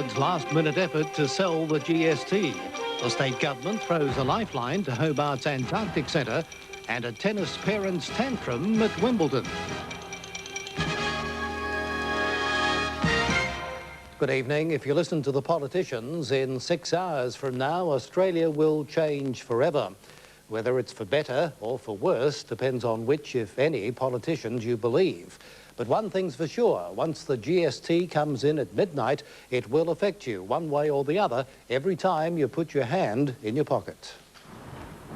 Howard's last-minute effort to sell the GST. The state government throws a lifeline to Hobart's Antarctic Centre and a tennis parents' tantrum at Wimbledon. Good evening. If you listen to the politicians, in 6 hours from now, Australia will change forever. Whether it's for better or for worse depends on which, if any, politicians you believe. But one thing's for sure, once the GST comes in at midnight, it will affect you one way or the other every time you put your hand in your pocket.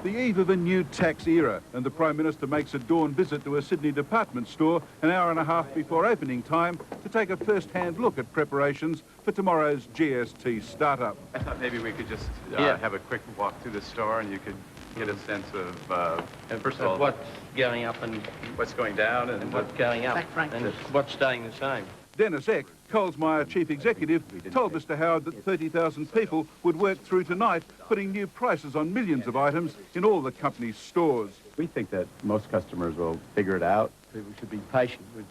The eve of a new tax era, and the Prime Minister makes a dawn visit to a Sydney department store an hour and a half before opening time to take a first-hand look at preparations for tomorrow's GST startup. I thought maybe we could just have a quick walk through the store and you could get a sense of, first of all, what's going up and what's going down and what's going up and what's staying the same. Dennis Eck, Colesmeyer Chief Executive, told Mr Howard that 30,000 people would work through tonight, putting new prices on millions of items in all the company's stores. We think that most customers will figure it out. People should be patient with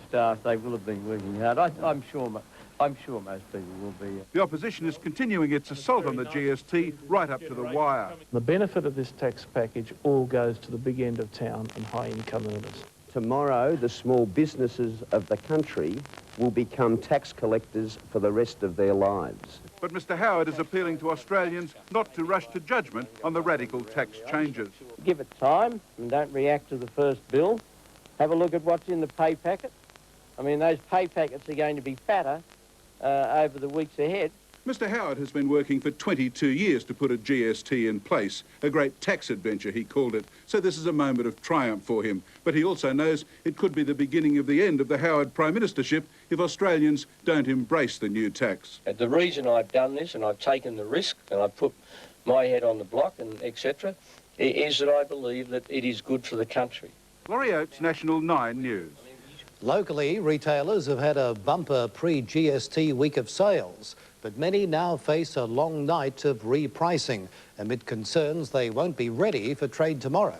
staff. They will have been working hard. I'm sure most people will be. The opposition is continuing its assault on the GST right up to the wire. The benefit of this tax package all goes to the big end of town and high-income earners. Tomorrow, the small businesses of the country will become tax collectors for the rest of their lives. But Mr Howard is appealing to Australians not to rush to judgment on the radical tax changes. Give it time and don't react to the first bill. Have a look at what's in the pay packet. I mean, those pay packets are going to be fatter over the weeks ahead. Mr Howard has been working for 22 years to put a GST in place, a great tax adventure he called it, so this is a moment of triumph for him. But he also knows it could be the beginning of the end of the Howard Prime Ministership if Australians don't embrace the new tax. The reason I've done this and I've taken the risk and I've put my head on the block and etc. is that I believe that it is good for the country. Laurie Oates, National 9 News. Locally, retailers have had a bumper pre-GST week of sales, but many now face a long night of repricing amid concerns they won't be ready for trade tomorrow.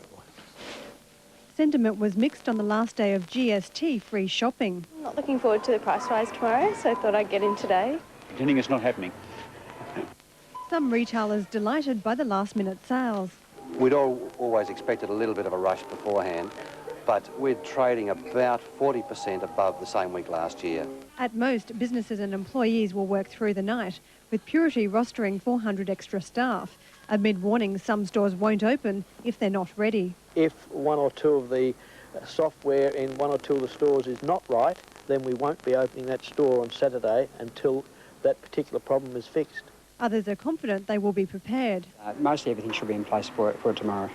Sentiment was mixed on the last day of GST-free shopping. I'm not looking forward to the price rise tomorrow, so I thought I'd get in today. Pretending it's not happening. Some retailers delighted by the last-minute sales. We'd always expected a little bit of a rush beforehand, but we're trading about 40% above the same week last year. At most, businesses and employees will work through the night, with Purity rostering 400 extra staff, amid warnings some stores won't open if they're not ready. If one or two of the software in one or two of the stores is not right, then we won't be opening that store on Saturday until that particular problem is fixed. Others are confident they will be prepared. Mostly everything should be in place for tomorrow.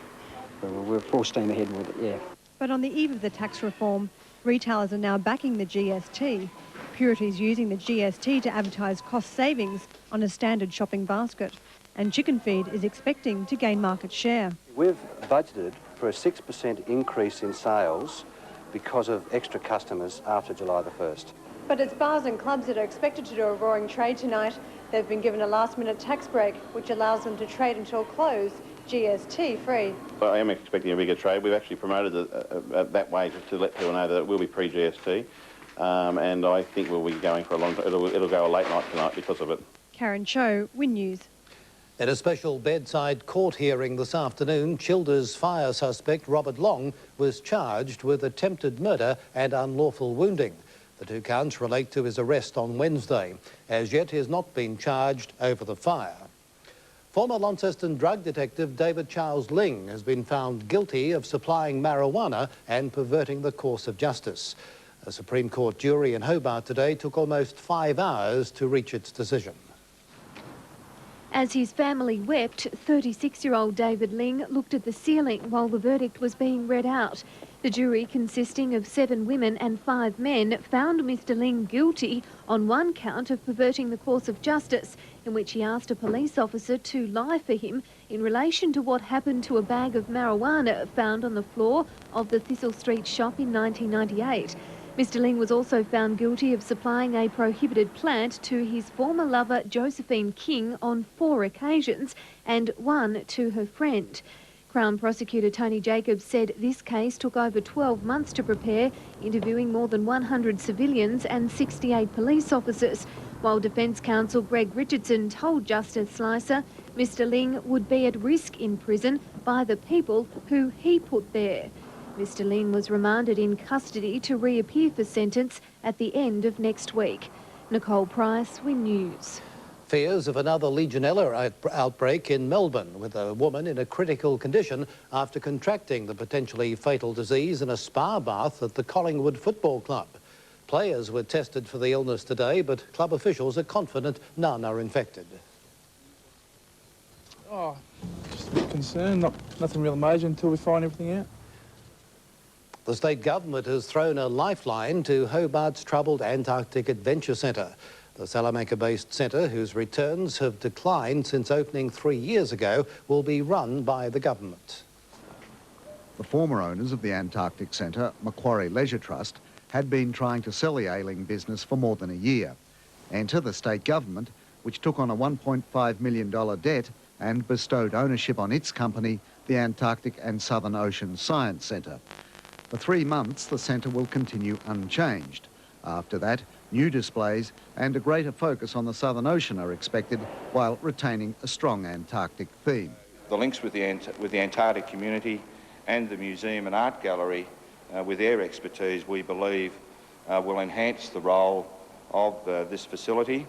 We're full steam ahead with it, yeah. But on the eve of the tax reform, retailers are now backing the GST. Purity's using the GST to advertise cost savings on a standard shopping basket. And Chicken Feed is expecting to gain market share. We've budgeted for a 6% increase in sales because of extra customers after July the 1st. But it's bars and clubs that are expected to do a roaring trade tonight. They've been given a last-minute tax break, which allows them to trade until close, GST-free. Well, I am expecting a bigger trade. We've actually promoted it that way to let people know that it will be pre-GST. And I think we'll be going for a long time. It'll go a late night tonight because of it. Karen Cho, WIN News. In a special bedside court hearing this afternoon, Childers fire suspect Robert Long was charged with attempted murder and unlawful wounding. The two counts relate to his arrest on Wednesday. As yet, he has not been charged over the fire. Former Launceston drug detective David Charles Ling has been found guilty of supplying marijuana and perverting the course of justice. A Supreme Court jury in Hobart today took almost 5 hours to reach its decision. As his family wept, 36-year-old David Ling looked at the ceiling while the verdict was being read out. The jury, consisting of 7 women and 5 men, found Mr. Ling guilty on one count of perverting the course of justice, in which he asked a police officer to lie for him in relation to what happened to a bag of marijuana found on the floor of the Thistle Street shop in 1998. Mr. Ling was also found guilty of supplying a prohibited plant to his former lover Josephine King on 4 occasions and 1 to her friend. Crown Prosecutor Tony Jacobs said this case took over 12 months to prepare, interviewing more than 100 civilians and 68 police officers. while Defence Counsel Greg Richardson told Justice Slicer Mr Ling would be at risk in prison by the people who he put there. Mr Ling was remanded in custody to reappear for sentence at the end of next week. Nicole Price, WIN News. Fears of another Legionella outbreak in Melbourne, with a woman in a critical condition after contracting the potentially fatal disease in a spa bath at the Collingwood Football Club. Players were tested for the illness today, but club officials are confident none are infected. Oh, just a bit concerned. Nothing real major until we find everything out. The state government has thrown a lifeline to Hobart's troubled Antarctic Adventure Centre. The Salamanca-based centre, whose returns have declined since opening 3 years ago, will be run by the government. The former owners of the Antarctic Centre, Macquarie Leisure Trust, had been trying to sell the ailing business for more than a year. Enter the state government, which took on a $1.5 million debt and bestowed ownership on its company, the Antarctic and Southern Ocean Science Centre. For 3 months, the centre will continue unchanged. After that, new displays and a greater focus on the Southern Ocean are expected, while retaining a strong Antarctic theme. The links with the Antarctic community and the museum and art gallery, with their expertise, we believe will enhance the role of this facility.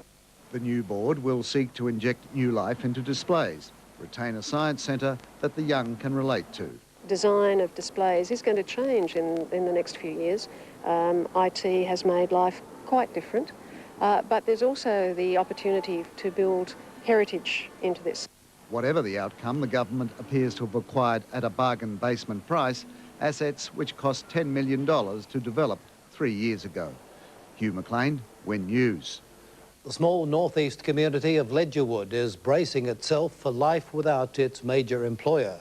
The new board will seek to inject new life into displays, retain a science centre that the young can relate to. Design of displays is going to change in the next few years. IT has made life quite different, but there's also the opportunity to build heritage into this. Whatever the outcome, the government appears to have acquired at a bargain basement price assets which cost $10 million to develop 3 years ago. Hugh McLean, WIN News. The small northeast community of Ledgerwood is bracing itself for life without its major employer.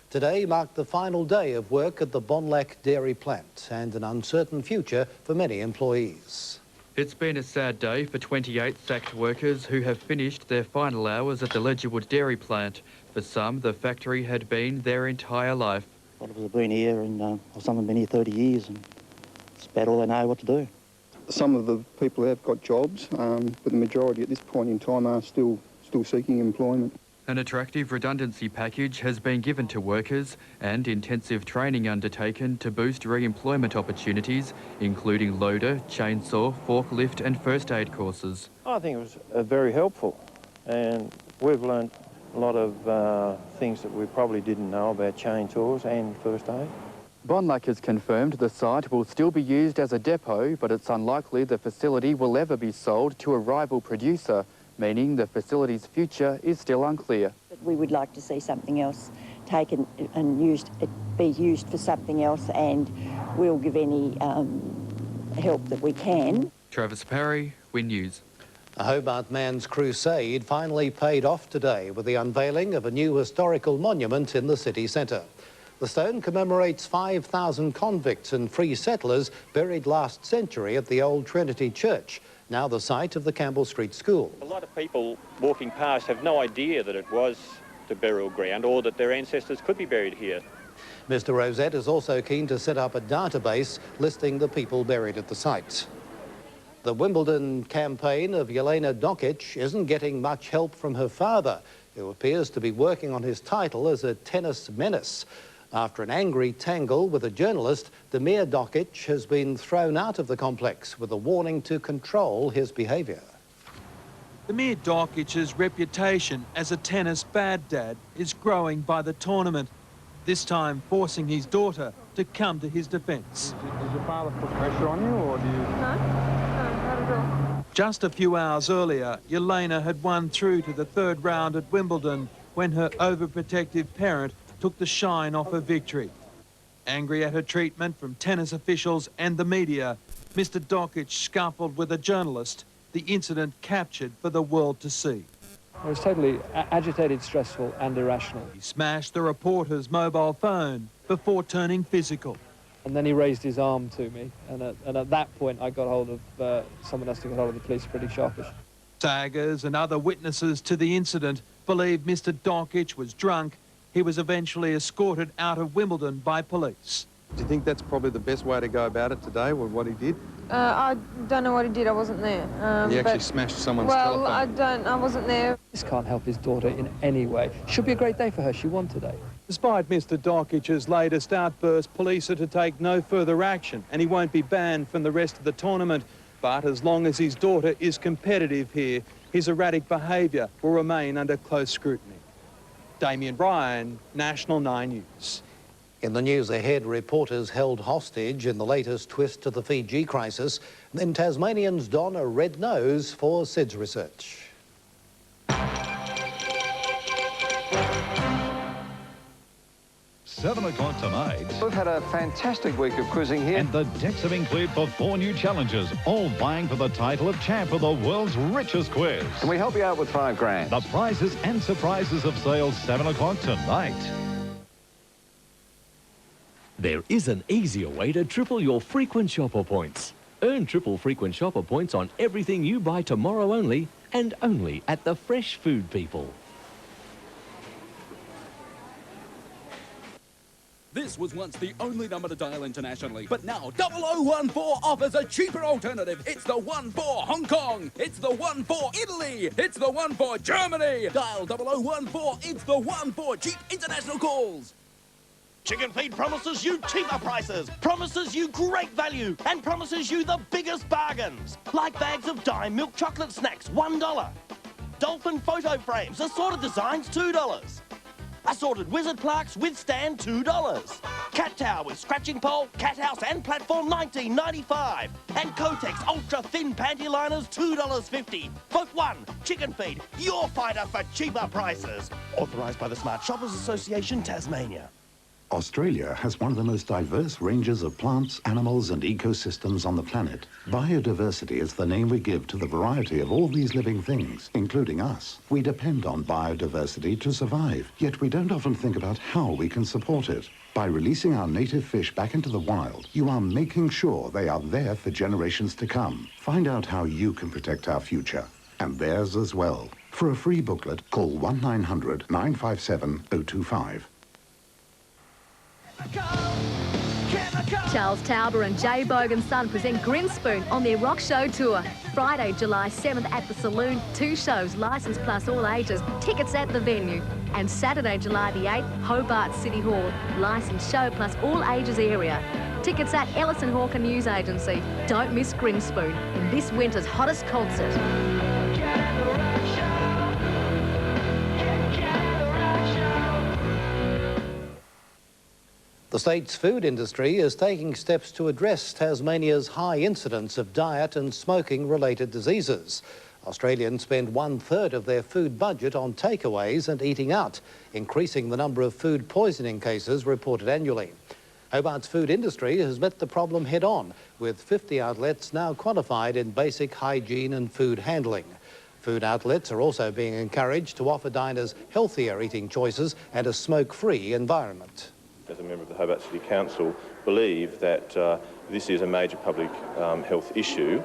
Today marked the final day of work at the Bonlac dairy plant and an uncertain future for many employees. It's been a sad day for 28 sacked workers who have finished their final hours at the Ledgerwood dairy plant. For some, the factory had been their entire life. A lot of us have been here and some have been here 30 years and it's about all they know what to do. Some of the people have got jobs, but the majority at this point in time are still seeking employment. An attractive redundancy package has been given to workers and intensive training undertaken to boost re-employment opportunities, including loader, chainsaw, forklift and first aid courses. I think it was very helpful, and we've learned a lot of things that we probably didn't know about chainsaws and first aid. Bonlac has confirmed the site will still be used as a depot, but it's unlikely the facility will ever be sold to a rival producer, meaning the facility's future is still unclear. We would like to see something else taken and be used for something else, and we'll give any help that we can. Travis Parry, WIN News. A Hobart man's crusade finally paid off today with the unveiling of a new historical monument in the city centre. The stone commemorates 5,000 convicts and free settlers buried last century at the old Trinity Church, now the site of the Campbell Street School. A lot of people walking past have no idea that it was the burial ground or that their ancestors could be buried here. Mr Rosette is also keen to set up a database listing the people buried at the site. The Wimbledon campaign of Jelena Dokic isn't getting much help from her father, who appears to be working on his title as a tennis menace. After an angry tangle with a journalist, Demir Dokic has been thrown out of the complex with a warning to control his behaviour. Demir Dokic's reputation as a tennis bad dad is growing by the tournament, this time forcing his daughter to come to his defence. Does your father put pressure on you, or do you... No, not at all. Just a few hours earlier, Jelena had won through to the third round at Wimbledon when her overprotective parent took the shine off her victory. Angry at her treatment from tennis officials and the media, Mr Dokic scuffled with a journalist, the incident captured for the world to see. It was totally agitated, stressful and irrational. He smashed the reporter's mobile phone before turning physical. And then he raised his arm to me, and at that point I got hold of, someone else to get hold of the police pretty sharpish. Saggers and other witnesses to the incident believe Mr Dokic was drunk. He was eventually escorted out of Wimbledon by police. Do you think that's probably the best way to go about it today, with what he did? I don't know what he did. I wasn't there. You actually smashed someone's telephone. Well, I wasn't there. This can't help his daughter in any way. Should be a great day for her. She won today. Despite Mr Dokic's latest outburst, police are to take no further action and he won't be banned from the rest of the tournament. But as long as his daughter is competitive here, his erratic behaviour will remain under close scrutiny. Damien Bryan, National 9 News. In the news ahead, reporters held hostage in the latest twist to the Fiji crisis. Then Tasmanians don a red nose for SIDS research. 7 o'clock tonight. We've had a fantastic week of cruising here. And the decks have been cleared for 4 new challengers, all vying for the title of champ of the world's richest quiz. Can we help you out with $5 grand? The prizes and surprises of sale 7 o'clock tonight. There is an easier way to triple your frequent shopper points. Earn triple frequent shopper points on everything you buy tomorrow only, and only at the Fresh Food People. This was once the only number to dial internationally, but now 0014 offers a cheaper alternative. It's the one for Hong Kong. It's the one for Italy. It's the one for Germany. Dial 0014. It's the one for cheap international calls. Chicken Feed promises you cheaper prices, promises you great value, and promises you the biggest bargains. Like bags of dime milk chocolate snacks, $1. Dolphin photo frames, assorted designs, $2. Assorted wizard plaques with stand, $2. Cat tower with scratching pole, cat house and platform, $19.95. And Kotex ultra thin panty liners, $2.50. Vote 1, Chicken Feed, your fighter for cheaper prices. Authorised by the Smart Shoppers Association, Tasmania. Australia has one of the most diverse ranges of plants, animals and ecosystems on the planet. Biodiversity is the name we give to the variety of all these living things, including us. We depend on biodiversity to survive, yet we don't often think about how we can support it. By releasing our native fish back into the wild, you are making sure they are there for generations to come. Find out how you can protect our future, and theirs as well. For a free booklet, call 1900 957 025. Charles Tauber and Jay Bogan Son present Grinspoon on their Rock Show Tour. Friday, July 7th at the Saloon. 2 shows, licensed plus all ages. Tickets at the venue. And Saturday, July the 8th, Hobart City Hall. Licensed show plus all ages area. Tickets at Ellison Hawker News Agency. Don't miss Grinspoon in this winter's hottest concert. The state's food industry is taking steps to address Tasmania's high incidence of diet and smoking-related diseases. Australians spend 1/3 of their food budget on takeaways and eating out, increasing the number of food poisoning cases reported annually. Hobart's food industry has met the problem head-on, with 50 outlets now qualified in basic hygiene and food handling. Food outlets are also being encouraged to offer diners healthier eating choices and a smoke-free environment. As a member of the Hobart City Council, believe that this is a major public health issue.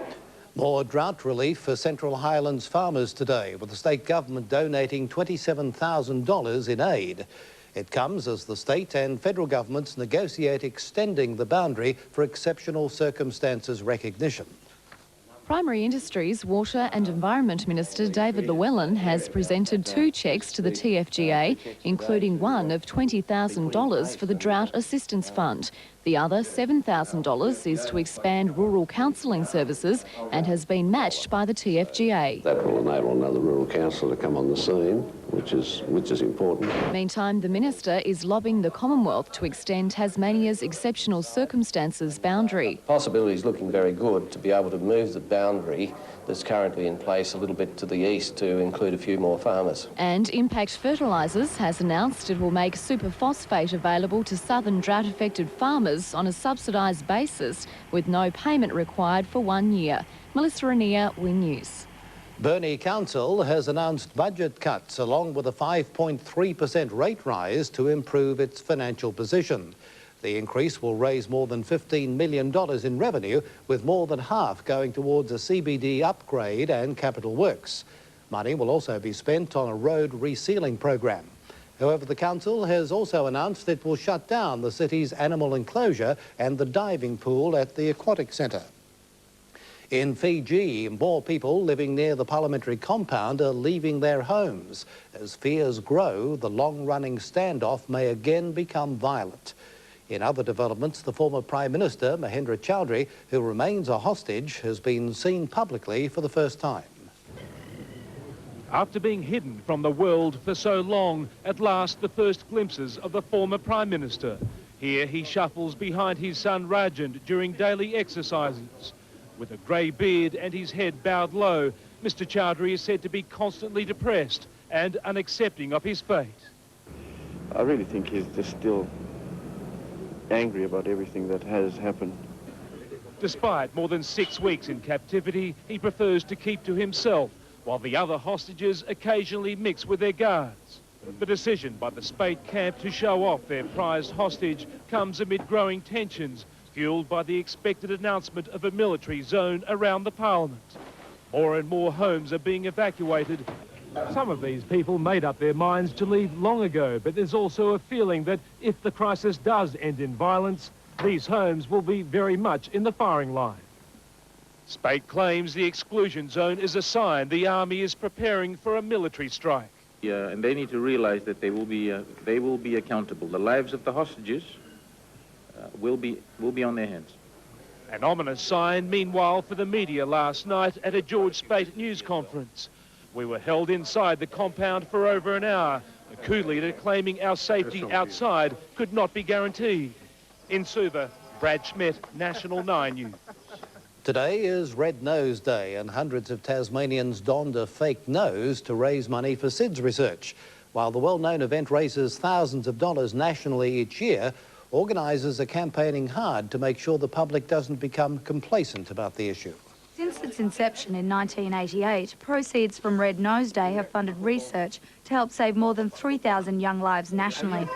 More drought relief for Central Highlands farmers today, with the state government donating $27,000 in aid. It comes as the state and federal governments negotiate extending the boundary for exceptional circumstances recognition. Primary Industries, Water and Environment Minister David Llewellyn has presented 2 cheques to the TFGA, including one of $20,000 for the Drought Assistance Fund. The other, $7,000, is to expand rural counselling services and has been matched by the TFGA. That will enable another rural councillor to come on the scene, which is important. Meantime, the Minister is lobbying the Commonwealth to extend Tasmania's exceptional circumstances boundary. Possibility is looking very good to be able to move the boundary that's currently in place a little bit to the east to include a few more farmers. And Impact Fertilisers has announced it will make superphosphate available to southern drought-affected farmers on a subsidised basis with no payment required for 1 year. Melissa Rainier, WIN News. Burnie Council has announced budget cuts along with a 5.3% rate rise to improve its financial position. The increase will raise more than $15 million in revenue, with more than half going towards a CBD upgrade and capital works. Money will also be spent on a road resealing program. However, the council has also announced it will shut down the city's animal enclosure and the diving pool at the aquatic centre. In Fiji, more people living near the parliamentary compound are leaving their homes. As fears grow, the long-running standoff may again become violent. In other developments, the former Prime Minister, Mahendra Chaudhry, who remains a hostage, has been seen publicly for the first time. After being hidden from the world for so long, at last the first glimpses of the former Prime Minister. Here he shuffles behind his son Rajend during daily exercises. With a grey beard and his head bowed low, Mr Chaudhry is said to be constantly depressed and unaccepting of his fate. I really think he's just still angry about everything that has happened. Despite more than 6 weeks in captivity, he prefers to keep to himself, while the other hostages occasionally mix with their guards. The decision by the Spate camp to show off their prized hostage comes amid growing tensions, fueled by the expected announcement of a military zone around the parliament. More and more homes are being evacuated. Some of these people made up their minds to leave long ago, but there's also a feeling that if the crisis does end in violence, these homes will be very much in the firing line. Spate claims the exclusion zone is a sign the army is preparing for a military strike. And they need to realize that they will be accountable. The lives of the hostages will be on their hands. An ominous sign, meanwhile, for the media last night at a George Spate news conference. We were held inside the compound for over an hour, a coup leader claiming our safety outside could not be guaranteed. In Suva, Brad Schmidt, National 9 News. Today is Red Nose Day, and hundreds of Tasmanians donned a fake nose to raise money for SIDS research. While the well-known event raises thousands of dollars nationally each year, organisers are campaigning hard to make sure the public doesn't become complacent about the issue. Since its inception in 1988, proceeds from Red Nose Day have funded research to help save more than 3,000 young lives nationally.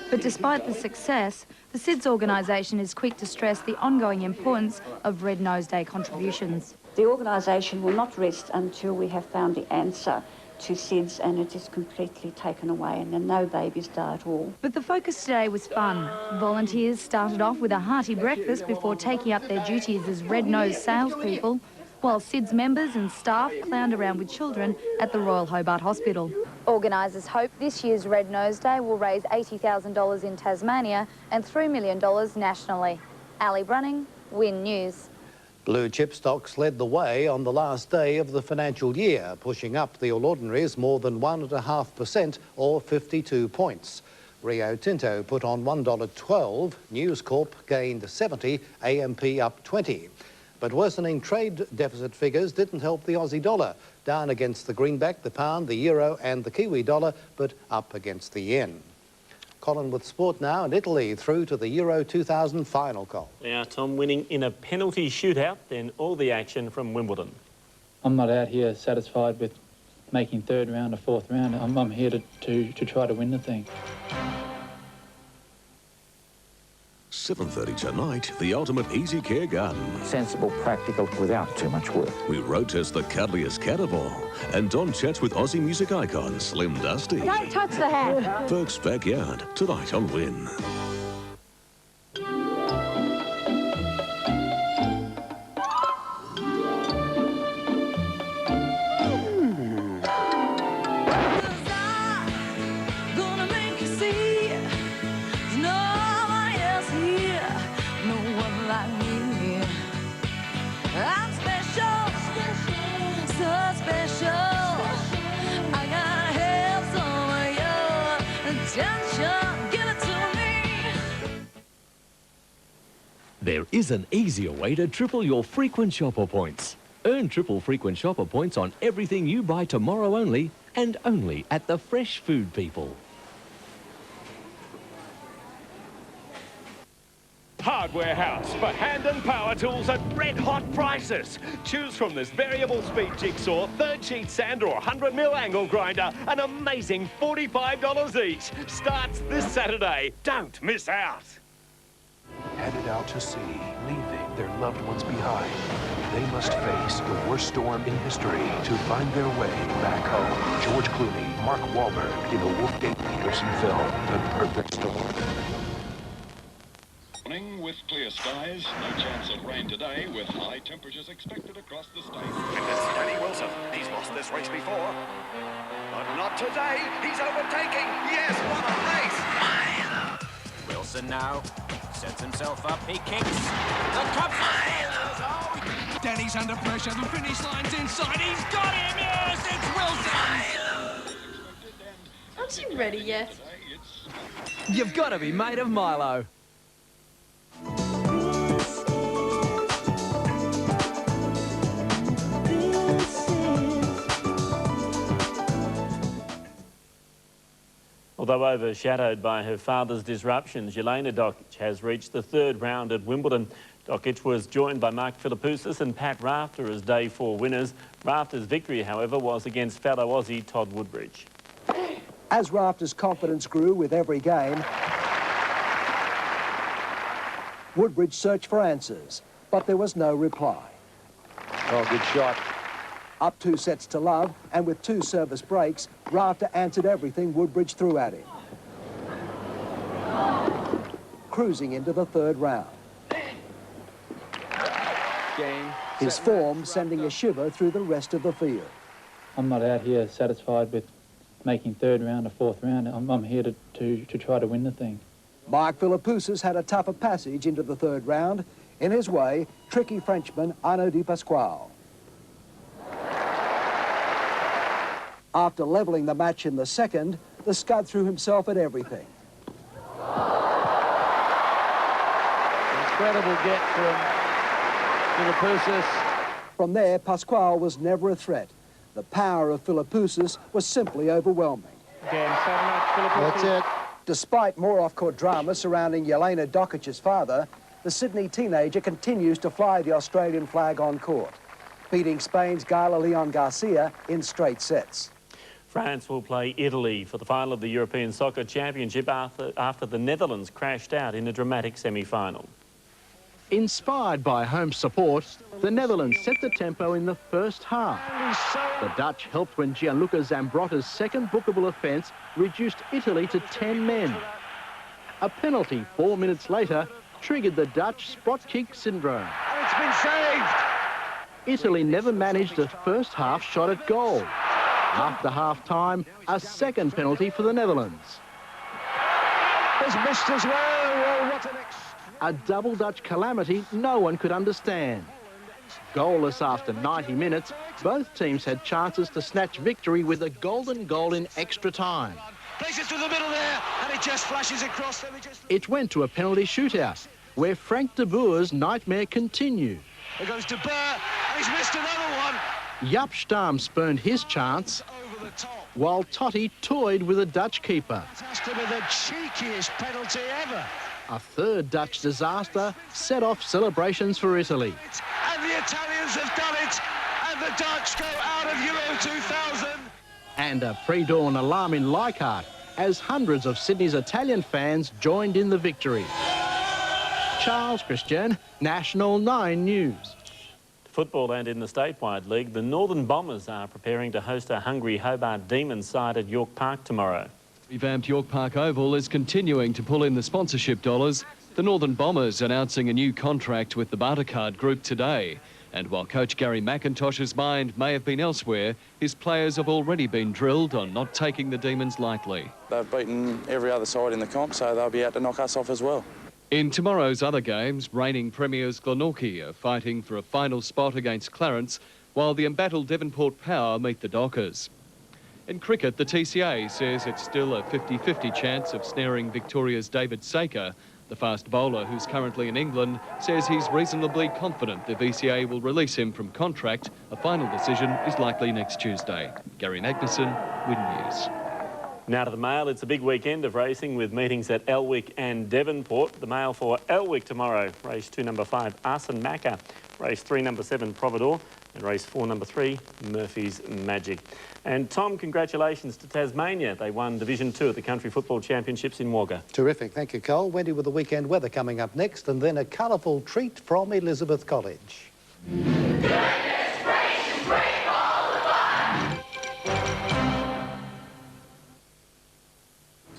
But despite the success, the SIDS organisation is quick to stress the ongoing importance of Red Nose Day contributions. The organisation will not rest until we have found the answer to SIDS and it is completely taken away and no babies die at all. But the focus today was fun. Volunteers started off with a hearty breakfast before taking up their duties as Red Nose salespeople, while SIDS members and staff clowned around with children at the Royal Hobart Hospital. Organisers hope this year's Red Nose Day will raise $80,000 in Tasmania and $3 million nationally. Ali Brunning, WIN News. Blue chip stocks led the way on the last day of the financial year, pushing up the All Ordinaries more than 1.5% or 52 points. Rio Tinto put on $1.12, News Corp gained 70, AMP up 20. But worsening trade deficit figures didn't help the Aussie dollar, down against the greenback, the pound, the euro and the Kiwi dollar, but up against the yen. Colin with sport now, and Italy through to the Euro 2000 final call. Now, Tom, winning in a penalty shootout, then all the action from Wimbledon. I'm not out here satisfied with making third round or fourth round. I'm here to try to win the thing. 7:30 tonight, the ultimate easy care garden. Sensible, practical, without too much work. We road test the cuddliest cat of all. And Don chats with Aussie music icon Slim Dusty. Don't touch the hat. Burke's Backyard, tonight on WIN. There is an easier way to triple your frequent shopper points. Earn triple frequent shopper points on everything you buy tomorrow only, and only at the Fresh Food People. Hardware House for hand and power tools at red-hot prices. Choose from this variable speed jigsaw, third sheet sander or 100mm angle grinder, an amazing $45 each. Starts this Saturday. Don't miss out. Headed out to sea, leaving their loved ones behind. They must face the worst storm in history to find their way back home. George Clooney, Mark Wahlberg in the Wolfgang Peterson film, The Perfect Storm. Morning with clear skies, no chance of rain today with high temperatures expected across the state. And it's Danny Wilson. He's lost this race before. But not today. He's overtaking. Yes, what a race. Wilson now sets himself up. He kicks. The top Milo. Danny's under pressure. The finish line's inside. He's got him. Yes, it's Wilson. Aren't you ready yet? You've got to be made of Milo. Although overshadowed by her father's disruptions, Jelena Dokic has reached the third round at Wimbledon. Dokic was joined by Mark Philippoussis and Pat Rafter as day 4 winners. Rafter's victory, however, was against fellow Aussie Todd Woodbridge. As Rafter's confidence grew with every game, Woodbridge searched for answers, but there was no reply. Oh, good shot. Up 2 sets to love, and with 2 service breaks, Rafter answered everything Woodbridge threw at him. Cruising into the third round. Game. His form sending a shiver through the rest of the field. I'm not out here satisfied with making third round or fourth round. I'm here to try to win the thing. Mark Philippoussis had a tougher passage into the third round. In his way, tricky Frenchman Arnaud Di Pasquale. After levelling the match in the second, the Scud threw himself at everything. Incredible get from Philippoussis. From there, Pasquale was never a threat. The power of Philippoussis was simply overwhelming. Game, 7-match Philippoussis. That's it. Despite more off-court drama surrounding Jelena Dokic's father, the Sydney teenager continues to fly the Australian flag on court, beating Spain's Gala Leon Garcia in straight sets. France will play Italy for the final of the European Soccer Championship after the Netherlands crashed out in a dramatic semi-final. Inspired by home support, the Netherlands set the tempo in the first half. The Dutch helped when Gianluca Zambrotta's second bookable offence reduced Italy to 10 men. A penalty 4 minutes later triggered the Dutch spot kick syndrome. And it's been saved. Italy never managed a first half shot at goal. After half-time, a second penalty for the Netherlands. It's missed as well. Oh, what an A double Dutch calamity no one could understand. Goalless after 90 minutes, both teams had chances to snatch victory with a golden goal in extra time. Places to the middle there, and it just flashes across. It went to a penalty shootout, where Frank de Boer's nightmare continued. There goes de Boer, and he's missed another one. Jaap Stam spurned his chance, while Totti toyed with a Dutch keeper. It has to be the cheekiest penalty ever. A third Dutch disaster set off celebrations for Italy. And the Italians have done it, and the Dutch go out of Euro 2000. And a pre-dawn alarm in Leichhardt as hundreds of Sydney's Italian fans joined in the victory. Charles Christian, National 9 News. Football and in the statewide league, the Northern Bombers are preparing to host a hungry Hobart Demons side at York Park tomorrow. Revamped York Park Oval is continuing to pull in the sponsorship dollars. The Northern Bombers announcing a new contract with the Bartercard Group today. And while coach Gary McIntosh's mind may have been elsewhere, his players have already been drilled on not taking the Demons lightly. They've beaten every other side in the comp, so they'll be out to knock us off as well. In tomorrow's other games, reigning premiers Glenorchy are fighting for a final spot against Clarence, while the embattled Devonport Power meet the Dockers. In cricket, the TCA says it's still a 50-50 chance of snaring Victoria's David Saker. The fast bowler, who's currently in England, says he's reasonably confident the VCA will release him from contract. A final decision is likely next Tuesday. Gary Magnuson, WIN News. Now to the mail. It's a big weekend of racing with meetings at Elwick and Devonport. The mail for Elwick tomorrow, race 2, number 5, Arson Macca. Race 3, number 7, Providor. And race 4, number 3, Murphy's Magic. And Tom, congratulations to Tasmania. They won Division 2 at the Country Football Championships in Wagga. Terrific. Thank you, Cole. Wendy with the weekend weather coming up next, and then a colourful treat from Elizabeth College.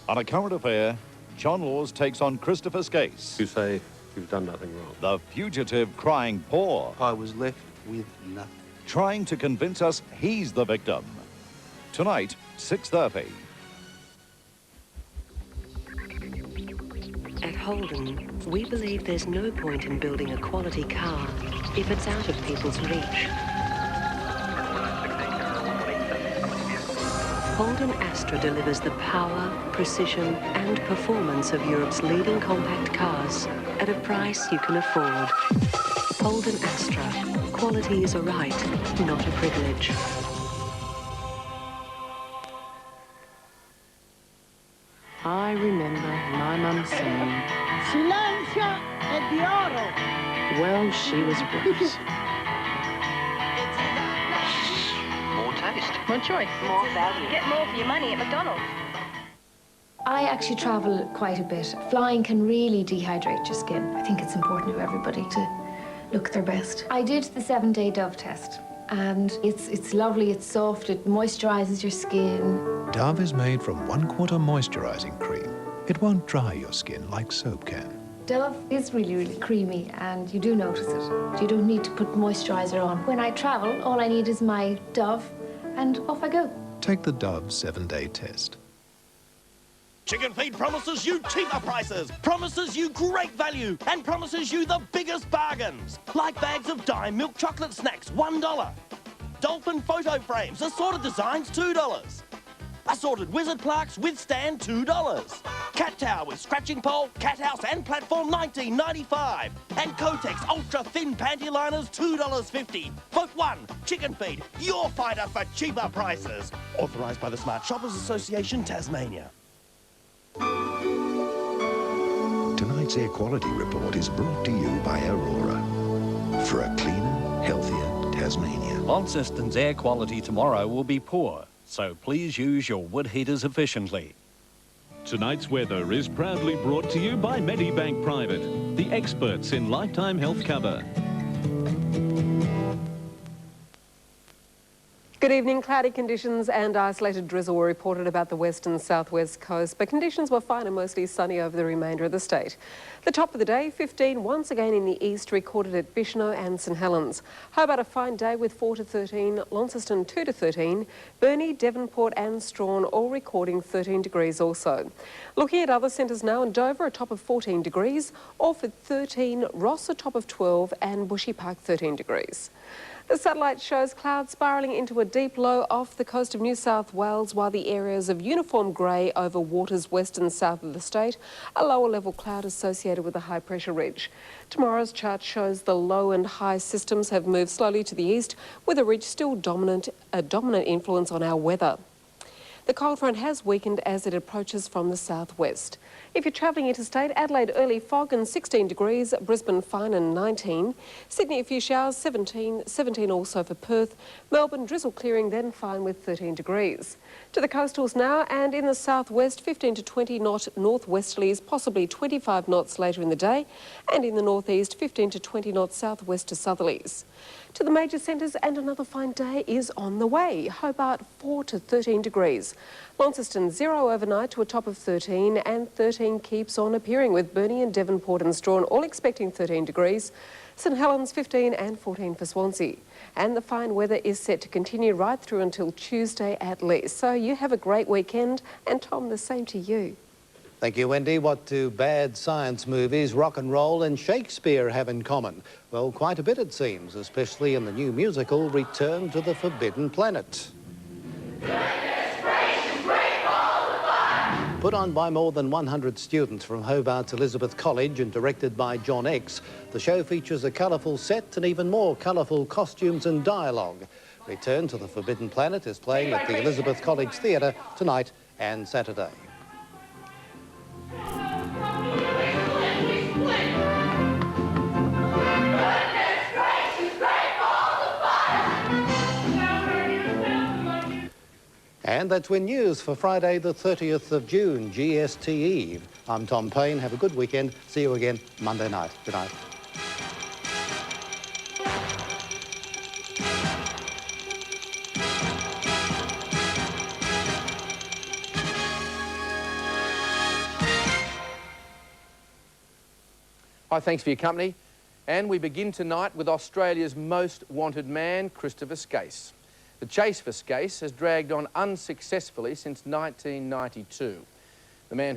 On a current affair, John Laws takes on Christopher Skase. You say You've done nothing wrong. The fugitive crying poor. I was left with nothing. Trying to convince us he's the victim. Tonight, 6:30. At Holden, we believe there's no point in building a quality car if it's out of people's reach. Holden Astra delivers the power, precision and performance of Europe's leading compact cars at a price you can afford. Holden Astra. Quality is a right, not a privilege. I remember my mum saying, Silenzio e di oro. well, she was right. More taste. More choice. More value. Get more for your money at McDonald's. I actually travel quite a bit. Flying can really dehydrate your skin. I think it's important for everybody to look their best. I did the 7-day Dove test, and it's lovely, it's soft, it moisturizes your skin. Dove is made from 1/4 moisturizing cream. It won't dry your skin like soap can. Dove is really, really creamy, and you do notice it. You don't need to put moisturizer on. When I travel, all I need is my Dove, and off I go. Take the Dove 7-day test. Chicken Feed promises you cheaper prices, promises you great value, and promises you the biggest bargains. Like bags of Dime milk chocolate snacks, $1. Dolphin photo frames, assorted designs, $2. Assorted wizard plaques with stand, $2. Cat tower with scratching pole, cat house and platform, $19.95. And Kotex ultra thin panty liners, $2.50. Vote 1, Chicken Feed, your fighter for cheaper prices. Authorised by the Smart Shoppers Association, Tasmania. Tonight's air quality report is brought to you by Aurora. For a cleaner, healthier Tasmania. Launceston's air quality tomorrow will be poor, so please use your wood heaters efficiently. Tonight's weather is proudly brought to you by Medibank Private, the experts in lifetime health cover. Good evening. Cloudy conditions and isolated drizzle were reported about the west and southwest coast, but conditions were fine and mostly sunny over the remainder of the state. The top of the day, 15 once again in the east, recorded at Bishno and St Helens. Hobart a fine day with 4 to 13, Launceston 2 to 13, Burnie, Devonport and Strawn all recording 13 degrees also. Looking at other centres now, in Dover a top of 14 degrees, Orford 13, Ross a top of 12 and Bushy Park 13 degrees. The satellite shows clouds spiralling into a deep low off the coast of New South Wales, while the areas of uniform grey over waters west and south of the state, a lower level cloud associated with a high pressure ridge. Tomorrow's chart shows the low and high systems have moved slowly to the east, with a ridge still a dominant influence on our weather. The cold front has weakened as it approaches from the southwest. If you're travelling interstate, Adelaide early fog and 16 degrees, Brisbane fine and 19, Sydney a few showers, 17 also for Perth, Melbourne drizzle clearing then fine with 13 degrees. To the coastals now, and in the southwest 15 to 20 knot northwesterlies, possibly 25 knots later in the day, and in the northeast 15 to 20 knots southwest to southerlies. To the major centres, and another fine day is on the way. Hobart 4 to 13 degrees. Launceston 0 overnight to a top of 13, and 13 keeps on appearing with Burnie and Devonport and Strawn all expecting 13 degrees. St Helens 15 and 14 for Swansea. And the fine weather is set to continue right through until Tuesday at least. So you have a great weekend, and Tom, the same to you. Thank you, Wendy. What do bad science movies, rock and roll and Shakespeare have in common? Well, quite a bit it seems, especially in the new musical Return to the Forbidden Planet. Put on by more than 100 students from Hobart's Elizabeth College and directed by John X, the show features a colourful set and even more colourful costumes and dialogue. Return to the Forbidden Planet is playing at the Elizabeth College Theatre tonight and Saturday. And that's WIN News for Friday the 30th of June, GST Eve. I'm Tom Payne. Have a good weekend. See you again Monday night. Good night. Hi, thanks for your company. And we begin tonight with Australia's most wanted man, Christopher Skase. The chase for Skase has dragged on unsuccessfully since 1992. The man